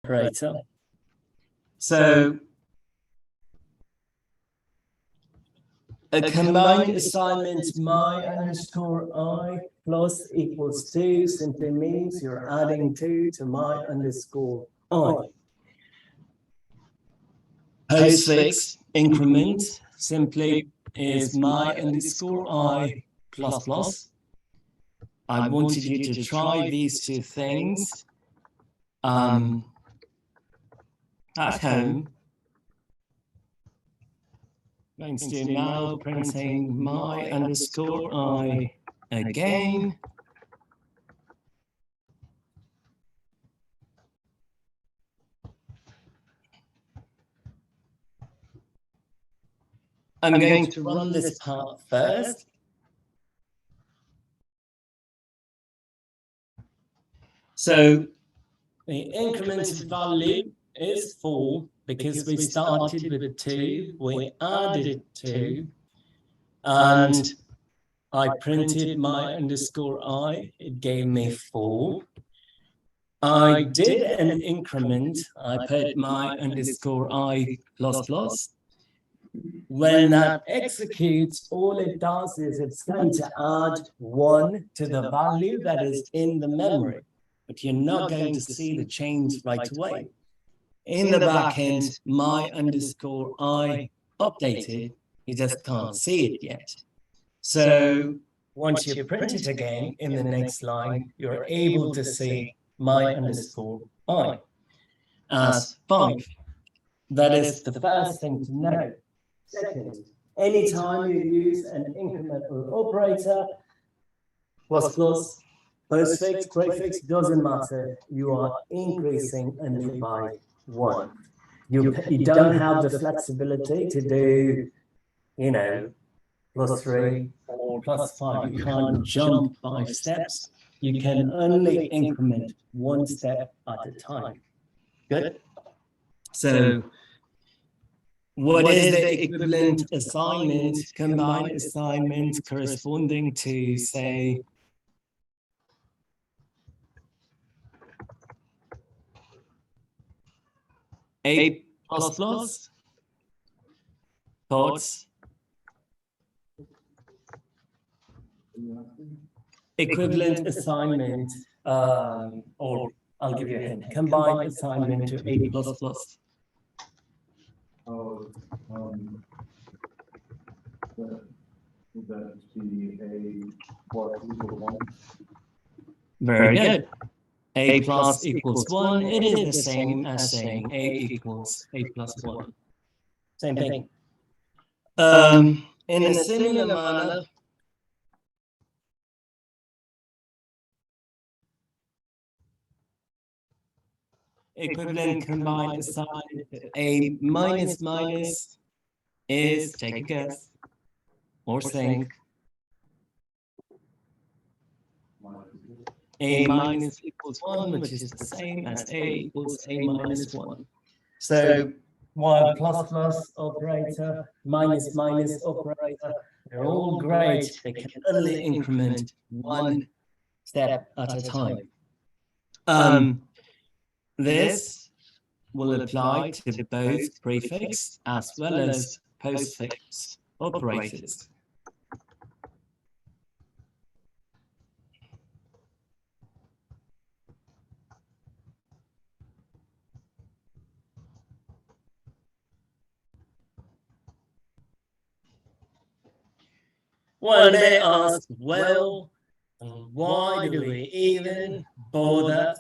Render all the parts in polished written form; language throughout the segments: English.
operator. So a combined assignment my underscore I plus equals 2 simply means you're adding 2 to my underscore I. Postfix increment simply is my underscore I plus plus. I wanted you to try these two things at home. Going to do now printing my underscore I again. I'm going to run this part first. So the incremented value is 4 because we started with 2, we added 2, and I printed my underscore I, it gave me 4. I did an increment, I put my underscore I plus plus. When that executes, all it does is it's going to add 1 to the value that is in the memory, but you're not going to see the change right away. In the back end, my underscore I updated, you just can't see it yet. So once you print it again in the next line, you're able to see my underscore I as 5. That is the first thing to know. Second, anytime you use an incremental operator, plus plus, postfix, prefix, doesn't matter. You are increasing only by 1. You don't have the flexibility to do, you know, plus 3 or plus 5. You can't jump 5 steps. You can only increment 1 step at a time. Good? So what is the equivalent assignment, combined assignment corresponding to, say, A++? Thoughts? Equivalent assignment, or I'll give you a hint, combined assignment to A++. Would that be A plus equal 1? Very good. A plus equals 1. It is the same as saying A equals A plus 1. Same thing. In a similar manner, equivalent combined assignment to A minus minus is, take a guess, or think. A minus equals 1, which is the same as A equals A minus 1. So while plus plus operator, minus minus operator, they're all great. They can only increment 1 step at a time. This will apply to both prefix as well as postfix operators. When they ask, well, why do we even bother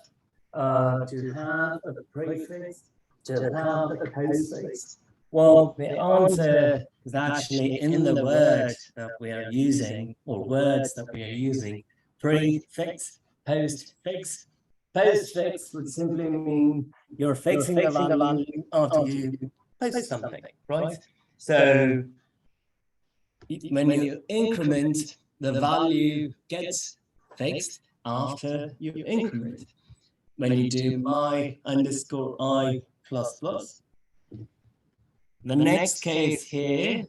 to have a prefix, to have a postfix? Well, the answer is actually in the word that we are using, or words that we are using. Prefix, postfix. Postfix would simply mean you're fixing the value after you post something, right? So when you increment, the value gets fixed after you increment. When you do my underscore I plus plus, the next case here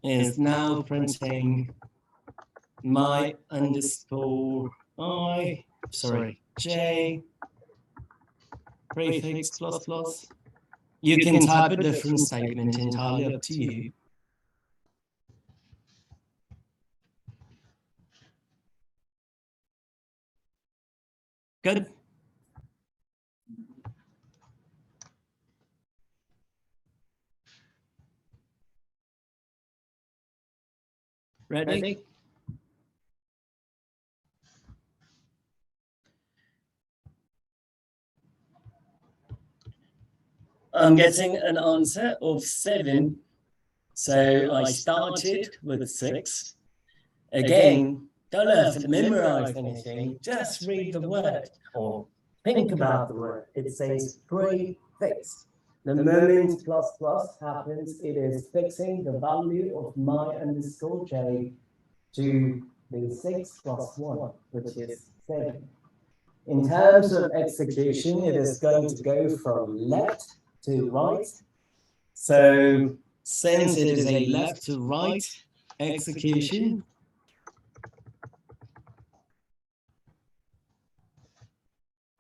is now printing my underscore j prefix plus plus. You can type a different statement, entirely up to you. Good. Ready? I'm getting an answer of 7. So I started with 6. Again, don't have to memorize anything. Just read the word or think about the word. It says prefix. The moment plus plus happens, it is fixing the value of my underscore j to the 6 plus 1, which is 7. In terms of execution, it is going to go from left to right. So since it is a left to right execution,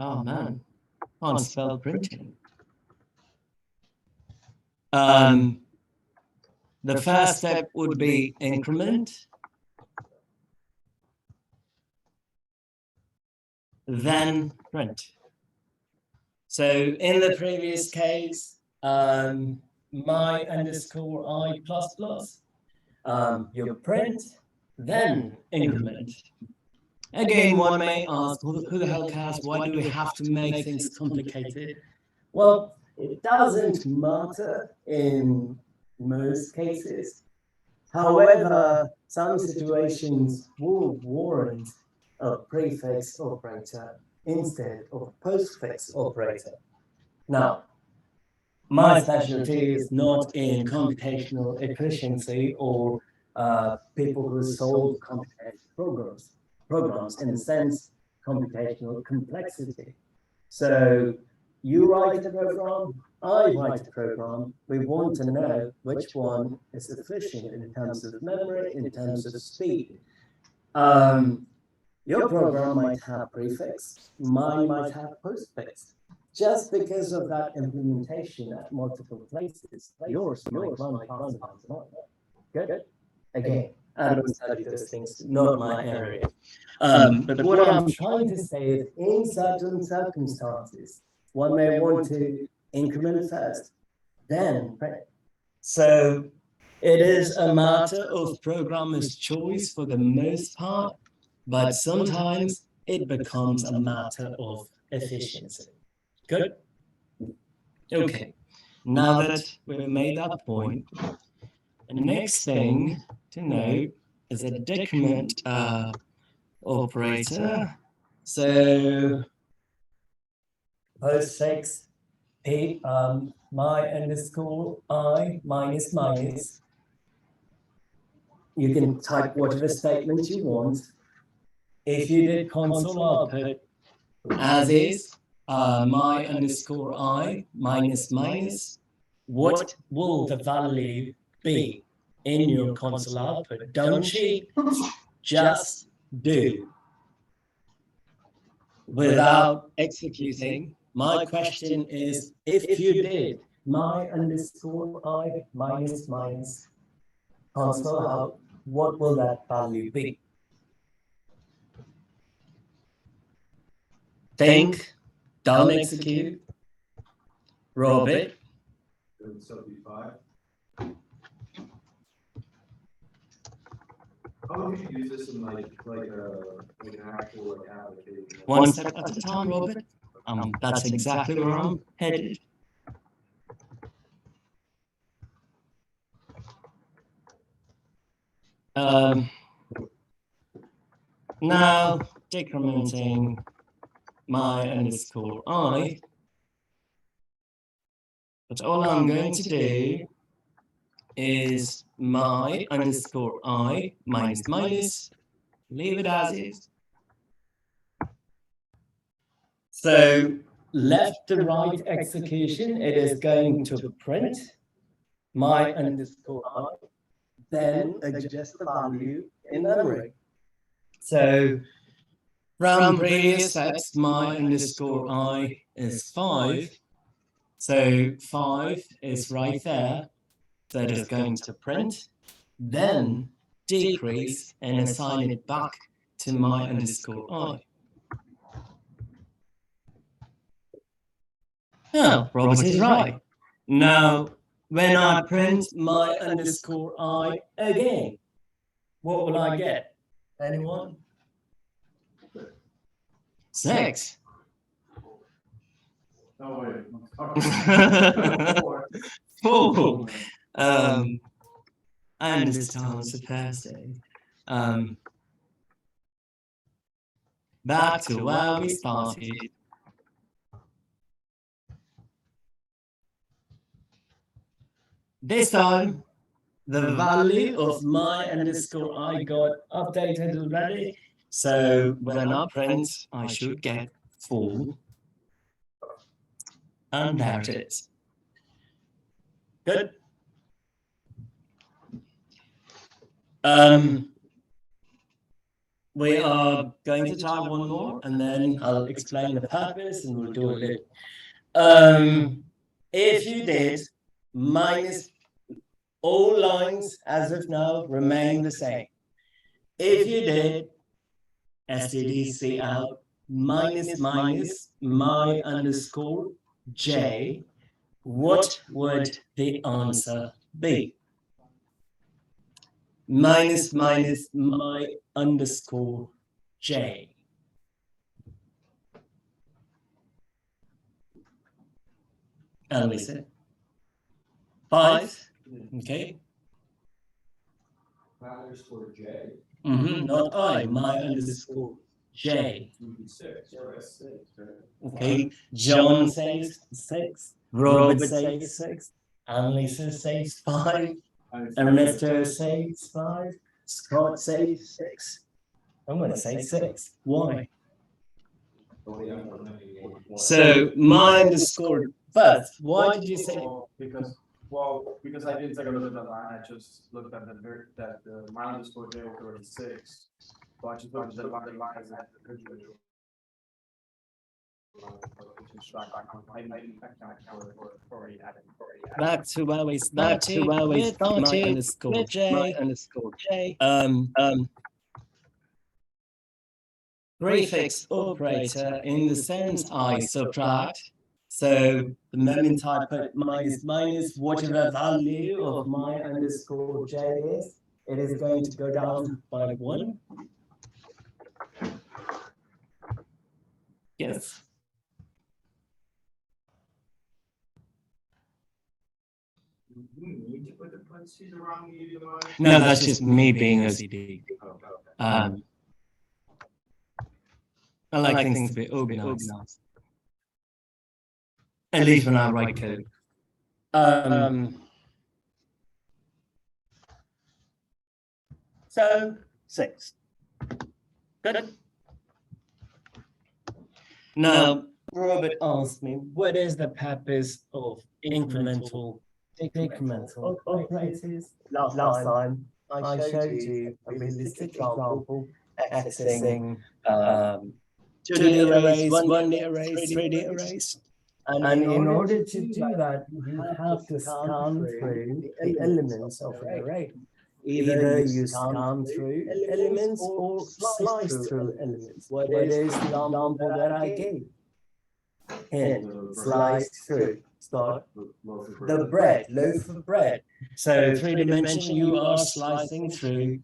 oh man, can't spell printing. The first step would be increment, then print. So in the previous case, my underscore I plus plus, you print, then increment. Again, one may ask, who the hell cares? Why do we have to make things complicated? Well, it doesn't matter in most cases. However, some situations will warrant a prefix operator instead of a postfix operator. Now, my specialty is not in computational efficiency or people who solve computational programs in the sense computational complexity. So you write a program, I write a program. We want to know which one is efficient in terms of memory, in terms of speed. Your program might have prefix, mine might have postfix. Just because of that implementation at multiple places, yours might run faster than mine. Good. Again, I don't study those things, not my area. But what I'm trying to say is, in certain circumstances, one may want to increment first, then print. So it is a matter of programmer's choice for the most part, but sometimes it becomes a matter of efficiency. Good? Okay. Now that we've made that point, the next thing to know is a decrement operator. So postfix p my underscore I minus minus. You can type whatever statement you want. If you did console output as is, my underscore I minus minus, what will the value be in your console output? Don't cheat, just do. Without executing, my question is, if you did my underscore I minus minus console out, what will that value be? Think, don't execute. Robert. 75. How would you use this in like an actual application? One step at a time, Robert. That's exactly where I'm headed. Now decrementing my underscore I, but all I'm going to do is my underscore I minus minus, leave it as is. So left to right execution, it is going to print my underscore I, then adjust the value in memory. So From previous steps, my underscore I is 5. So 5 is right there. That is going to print, then decrease and assign it back to my underscore I. Now, Robert is right. Now, when I print my underscore I again, what will I get? Anyone? 6. No, wait. 4. I understand it's a Thursday. Back to where we started. This time, the value of my underscore I got updated already. So when I print, I should get 4. And there it is. Good. We are going to try one more, and then I'll explain the purpose, and we'll do a little. If you did minus, all lines as of now remain the same. If you did stdc out minus my underscore j, what would the answer be? Minus my underscore j. And listen. 5. Okay. My underscore J. Not I, my underscore j. 6. Okay. John says 6. Robert says 6. Annalisa says 5. Ernesto says 5. Scott says 6. I'm going to say 6. Why? So my underscore first. Why did you say? Because I didn't take a look at the line. I just looked at the my underscore J was already 6. So I just looked at the line as an individual. Back to where we started. My underscore j. Prefix operator in the sense I subtract. So the moment I put minus whatever value of my underscore j is, it is going to go down by 1. Yes. No, that's just me being OCD. I like things to be organized. At least when I write code. So 6. Good. Now, Robert asked me, what is the purpose of incremental operators? Last time, I showed you a realistic example accessing 2D arrays, 1D arrays, 3D arrays. And in order to do that, you have to scan through the elements of an array. Either you scan through elements or slice through elements. What is the example that I gave? And slice through. Start the bread, loaf of bread. So 3D, you are slicing through.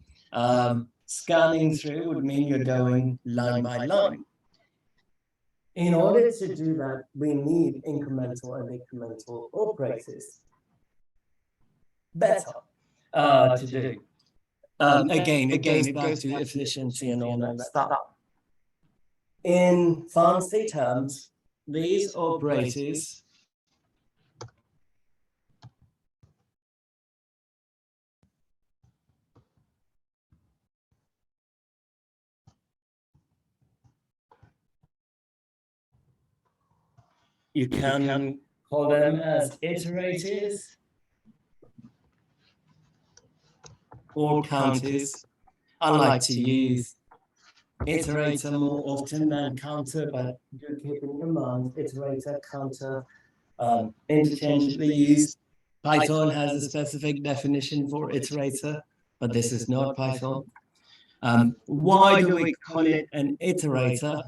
Scanning through would mean you're going line by line. In order to do that, we need incremental and incremental operators. Better to do. Again, it goes back to efficiency and all that stuff. In fancy terms, these operators you can call them as iterators or counters. I like to use iterator more often than counter, but do keep in mind iterator, counter, interchangeably used. Python has a specific definition for iterator, but this is not Python. Why do we call it an iterator?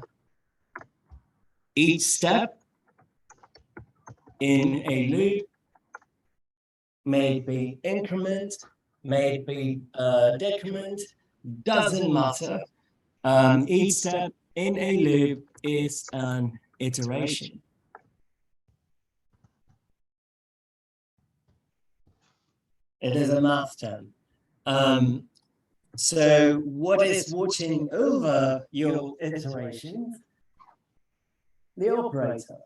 Each step in a loop, may it be increment, may it be decrement, doesn't matter. Each step in a loop is an iteration. It is a math term. So what is watching over your iterations? The operator,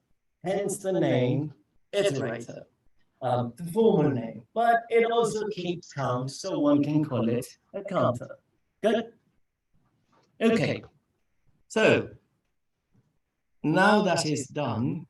hence the name iterator, the formal name, but it also keeps count, so one can call it a counter. Good? Okay, so now that is done,